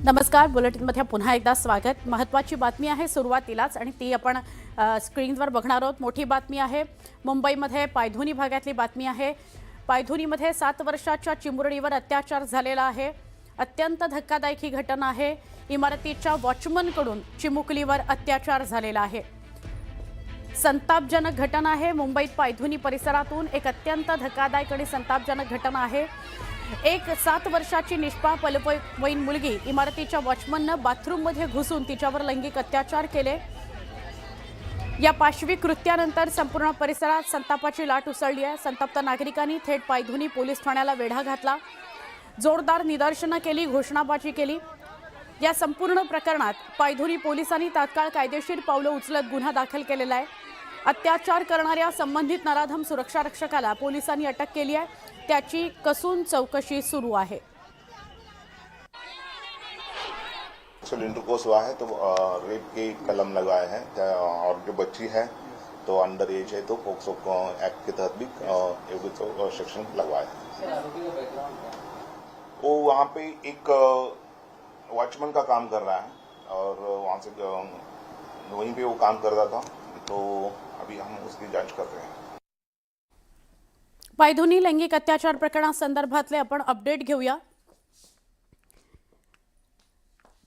नमस्कार, बुलेटिनमध्ये पुन्हा एकदा स्वागत। महत्त्वाची बातमी आहे सुरुवातीलाच आणि ती आपण स्क्रीनवर बघणार आहोत। मोठी बातमी आहे, मुंबईमध्ये पायधुनी भागातली बातमी आहे। पायधुनीमध्ये 7 वर्षाच्या चिमुरडीवर अत्याचार झालेला आहे। अत्यंत धक्कादायक ही घटना आहे। इमारतीच्या वॉचमनकडून चिमुकलीवर अत्याचार झालेला आहे। संतापजनक घटना आहे। मुंबईत पायधुनी परिसरातून एक अत्यंत धक्कादायक आणि संतापजनक घटना आहे। एक 7 वर्षाची निष्पाप अल्पवयीन मुलगी इमारतीच्या वॉचमननं बाथरूममध्ये घुसून तिच्यावर लैंगिक अत्याचार केले। या पाशवी कृत्यानंतर संपूर्ण परिसरात संतापाची लाट उसळली आहे। संतप्त नागरिकांनी थेट पायधुनी पोलीस ठाण्याला वेढा घातला, जोरदार निदर्शनं केली, घोषणाबाजी केली। या संपूर्ण प्रकरणात पायधुनी पोलिसांनी तात्काळ कायदेशीर पावलं उचलत गुन्हा दाखल केलेला आहे। अत्याचार करणाऱ्या संबंधित नराधम सुरक्षा रक्षकाला पोलिसांनी अटक केली आहे, त्याची कसून चौकशी सुरू आहे। इंटरकोर्स हुआ है तो रेप के कलम लगाए हैं और जो बच्ची है तो अंडर एज है तो पोक्सो एक्ट के तहत भी एवढे तो सेक्शन लगवाए हैं। वो वहाँ पे एक वॉचमैन का काम कर रहा है और वहाँ से वहीं पे वो काम कर रहा था, तो अभी हम उसकी जांच कर रहे हैं। पायधुनी लैंगिक अत्याचार प्रकरणासंदर्भातले आपण अपडेट घेऊया।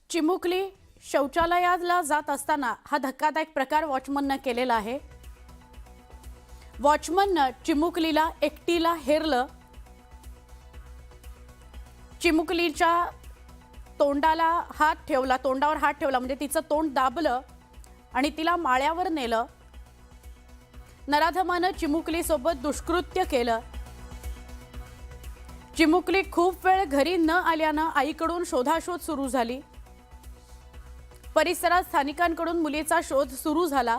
चिमुकली शौचालयाला जात असताना हा धक्कादायक प्रकार वॉचमनने केलेला आहे। वॉचमनने चिमुकलीला एकटीला हेरलं, चिमुकलीच्या तोंडावर हात ठेवला म्हणजे तिचं तोंड दाबलं आणि तिला माळ्यावर नेलं। नराधमानं चिमुकलीसोबत दुष्कृत्य केलं। चिमुकली खूप वेळ घरी न आल्यानं आईकडून शोधाशोध सुरू झाली। परिसरात स्थानिकांकडून मुलीचा शोध सुरू झाला।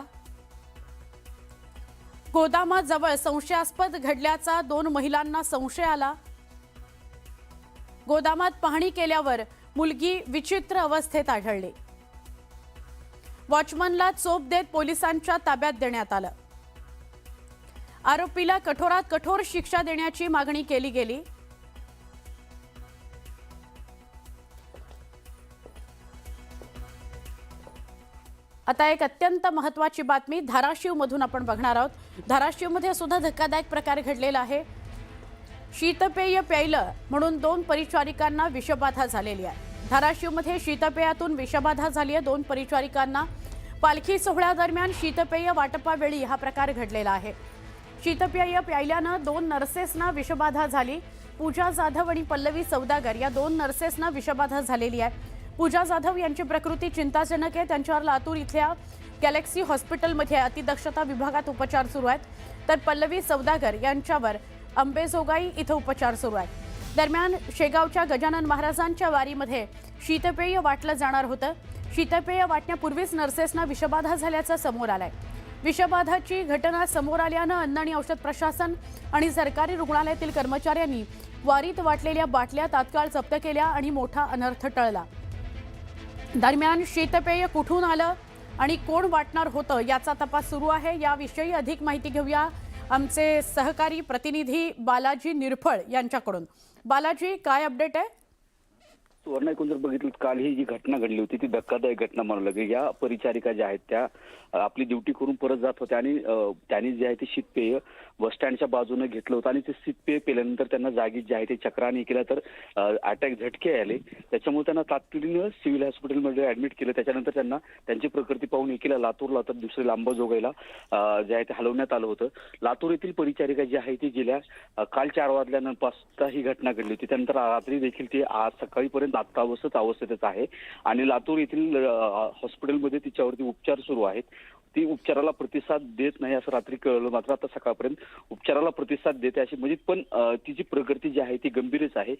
गोदामाजवळ संशयास्पद घडल्याचा 2 महिलांना संशय आला। गोदामात पाहणी केल्यावर मुलगी विचित्र अवस्थेत आढळली। वॉचमनला चोप देत पोलिसांच्या ताब्यात देण्यात आलं। आरोपीला कठोरात कठोर शिक्षा देण्याची मागणी केली गेली। आता एक अत्यंत महत्त्वाची बातमी धाराशिवमधून आपण बघणार आहोत। धाराशिवमध्ये सुद्धा धक्कादायक प्रकार घडलेला आहे। शीतपेय प्यायलं म्हणून 2 परिचारिकांना विषबाधा झालेली आहे। धाराशिवमध्ये शीतपेयातून विषबाधा झाली आहे 2 परिचारिकांना। पालखी सोहळ्यादरम्यान शीतपेय वाटपावेळी हा प्रकार घडलेला आहे। शीतपेय प्यायल्यानं 2 नर्सेसना विषबाधा झाली। पूजा जाधव आणि पल्लवी सौदागर या 2 नर्सेसना विषबाधा झालेली आहे। पूजा जाधव यांची प्रकृती चिंताजनक आहे। त्यांच्यावर लातूर इथल्या गॅलेक्सी हॉस्पिटलमध्ये अतिदक्षता विभागात उपचार सुरू आहेत, तर पल्लवी सौदागर यांच्यावर अंबेजोगाई इथं उपचार सुरू आहेत। दरम्यान शेगावच्या गजानन महाराजांच्या वारीमध्ये शीतपेय वाटलं जाणार होतं। शीतपेय वाटण्यापूर्वीच नर्सेसना विषबाधा झाल्याचं समोर आलंय। विषबाधाची घटना समोर आल्यानं अन्न आणि औषध प्रशासन आणि सरकारी रुग्णालयातील कर्मचाऱ्यांनी वारीत वाटलेल्या बाटल्या तात्काळ जप्त केल्या आणि मोठा अनर्थ टळला। दरम्यान शीतपेय कुठून आलं आणि कोण वाटणार होतं याचा तपास सुरू आहे। याविषयी अधिक माहिती घेऊया आमचे सहकारी प्रतिनिधी बालाजी निरफळ यांच्याकडून। बालाजी, काय अपडेट आहे? सुवर्ण ऐकून जर बघितलं काल ही जी घटना घडली होती ती धक्कादायक घटना म्हणावं लागेल। या परिचारिका ज्या आहेत त्या आपली ड्युटी करून परत जात होत्या आणि त्यांनी जे आहे ते शीतपेय बस स्टँडच्या बाजूने घेतलं होतं आणि ते शीतपेय पिल्यानंतर त्यांना जागीच जे आहे ते चक्राने केलं, तर अटॅक झटके आले। त्याच्यामुळे त्यांना तातडीनं सिव्हिल हॉस्पिटलमध्ये ऍडमिट केलं। त्याच्यानंतर त्यांना त्यांची प्रकृती पाहून एकीला लातूरला तर दुसरे अंबाजोगाईला जे आहे ते हलवण्यात आलं होतं। लातूर येथील परिचारिका जी आहे ती गेल्या काल 4 वाजल्यानंतर ही घटना घडली होती। त्यानंतर रात्री देखील ती आज सकाळीपर्यंत अवस्थेतच आहे आणि लातूर येथील हॉस्पिटलमध्ये तिच्यावरती उपचार सुरू आहेत। ती उपचाराला प्रतिसाद देत नाही असं रात्री कळलं, मात्र आता सकाळपर्यंत उपचाराला प्रतिसाद देते अशी म्हणजे पण तिची प्रकृती जी आहे ती गंभीरच आहे।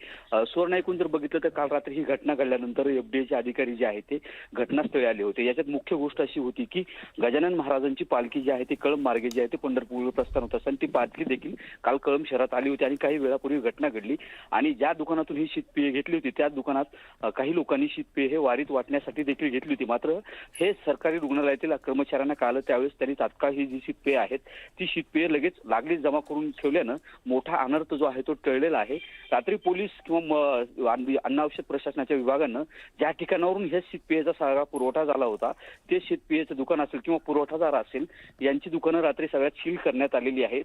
सुवर्ण ऐकून जर बघितलं तर काल रात्री ही घटना घडल्यानंतर एफडीएचे अधिकारी जे आहेत ते घटनास्थळी आले होते। याच्यात मुख्य गोष्ट अशी होती की गजानन महाराजांची पालखी जी आहे ती कळंब मार्गे जी आहे ते पंढरपूरला प्रस्थान होत असताना ती पालखी देखील काल कळंब शहरात आली होती आणि काही वेळापूर्वी घटना घडली आणि ज्या दुकानातून ही शीतपेय घेतली होती त्या दुकानात काही लोकांनी शीतपेय हे वारीत वाटण्यासाठी देखील घेतली होती। मात्र हे सरकारी रुग्णालयातील कर्मचाऱ्यांना करण्यात आलं त्यावेळेस त्यांनी तात्काळ ही जी शीतपेय आहेत ती शीतपेय लगेच लागलीच जमा करून ठेवल्यानं मोठा अनर्थ जो आहे तो टळलेला आहे. रात्री पोलीस किंवा अन्न औषध प्रशासनाच्या विभागानं ज्या ठिकाणावरून हे शीतपेयाचा सगळा पुरवठा झाला होता ते शीतपेयाचं दुकान असेल किंवा पुरवठादार असेल यांची दुकानं रात्री सगळ्यात सील करण्यात आलेली आहेत.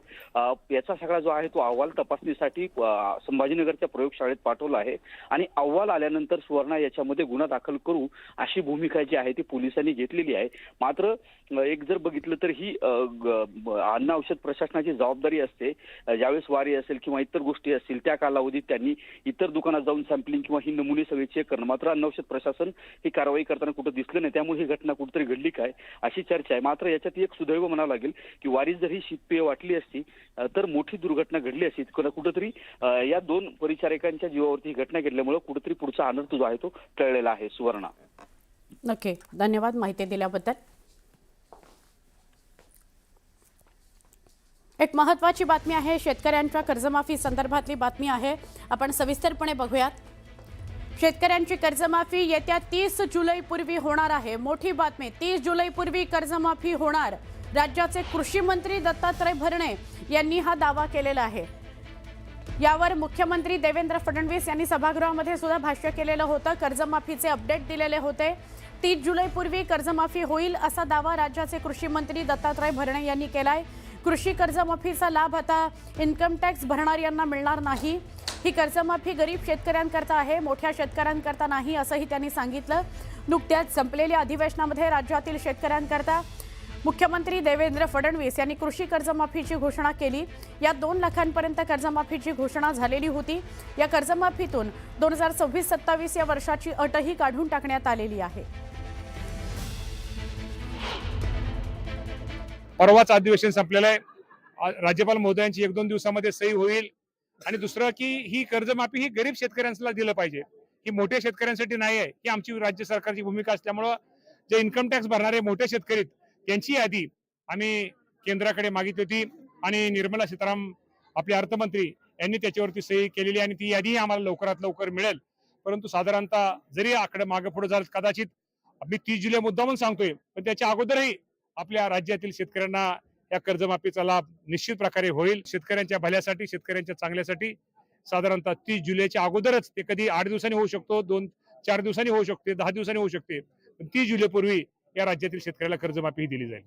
याचा सगळा जो आहे तो अहवाल तपासणीसाठी संभाजीनगरच्या प्रयोगशाळेत पाठवला आहे आणि अहवाल आल्यानंतर सुवर्णा याच्यामध्ये गुन्हा दाखल करू अशी भूमिका जी आहे ती पोलिसांनी घेतलेली आहे. मात्र एक जर बघितलं तर ही अन्न औषध प्रशासनाची जबाबदारी असते. ज्यावेळेस वारी असेल किंवा इतर गोष्टी असतील त्या कालावधीत त्यांनी इतर दुकानात जाऊन सॅम्पलिंग किंवा ही नमुने सगळे चेक करणं. मात्र अन्न औषध प्रशासन ही कारवाई करताना कुठं दिसलं नाही त्यामुळे ही घटना कुठेतरी घडली काय अशी चर्चा आहे. मात्र याच्यात एक सुदैव म्हणावं लागेल की वारीत जर ही शीतपेय वाटली असती तर मोठी दुर्घटना घडली असती. कुठेतरी या दोन परिचारिकांच्या जीवावरती ही घटना घडल्यामुळे कुठेतरी पुढचा अनर्थ जो आहे तो टळलेला आहे. सुवर्णा. नक्की, धन्यवाद माहिती दिल्याबद्दल. एक महत्त्वाची बातमी आहे, शेतकऱ्यांच्या कर्जमाफी संदर्भातली बातमी आहे. आपण सविस्तरपणे बघूयात. शेतकऱ्यांची कर्जमाफी येत्या 30 जुलैपूर्वी होणार आहे. मोठी बातमी, 30 जुलैपूर्वी कर्जमाफी होणार. राज्याचे कृषी मंत्री दत्तात्रय भरणे यांनी हा दावा केलेला आहे. यावर मुख्यमंत्री देवेंद्र फडणवीस यांनी सभागृहामध्ये सुद्धा भाष्य केलेलं होतं. कर्जमाफीचे अपडेट दिलेले होते. 30 जुलैपूर्वी कर्जमाफी होईल असा दावा राज्याचे कृषी मंत्री दत्तात्रय भरणे यांनी केलाय. कृषी कर्जमाफीचा लाभ आता इन्कम टॅक्स भरणाऱ्यांना मिळणार नाही. ही कर्जमाफी गरीब शेतकऱ्यांकरता आहे, मोठ्या शेतकऱ्यांकरता नाही असंही त्यांनी सांगितलं. नुकत्याच संपलेल्या अधिवेशनामध्ये राज्यातील शेतकऱ्यांकरता मुख्यमंत्री देवेंद्र फडणवीस यांनी कृषी कर्जमाफीची घोषणा केली. या 2 लाखांपर्यंत कर्जमाफीची घोषणा झालेली होती. या कर्जमाफीतून 2026-27 या वर्षाची अटही काढून टाकण्यात आलेली आहे. परवाच अधिवेशन संपलेलं आहे. राज्यपाल महोदयांची 1-2 दिवसामध्ये सही होईल. आणि दुसरं की ही कर्जमाफी ही गरीब शेतकऱ्यांना दिलं पाहिजे, ही मोठ्या शेतकऱ्यांसाठी नाही आहे. ही आमची राज्य सरकारची भूमिका असल्यामुळं जे इन्कम टॅक्स भरणारे मोठे शेतकरी त्यांची यादी आम्ही केंद्राकडे मागितली होती आणि निर्मला सीतारामन आपले अर्थमंत्री यांनी त्याच्यावरती सही केलेली आणि ती यादी आम्हाला लवकरात लवकर मिळेल. परंतु साधारणतः जरी आकडे मागे पुढे झालं कदाचित मी 30 जुलै मुद्दामून सांगतोय, पण त्याच्या अगोदरही आपल्या राज्यातील शेतकऱ्यांना या कर्जमाफीचा लाभ निश्चित प्रकारे होईल. शेतकऱ्यांच्या भल्यासाठी, शेतकऱ्यांच्या चांगल्यासाठी साधारणतः 30 जुलैच्या अगोदरच, ते कधी 8 दिवसांनी होऊ शकतो, 2-4 दिवसांनी होऊ शकते, 10 दिवसांनी होऊ शकते, पण 30 जुलैपूर्वी या राज्यातील शेतकऱ्याला कर्जमाफी दिली जाईल.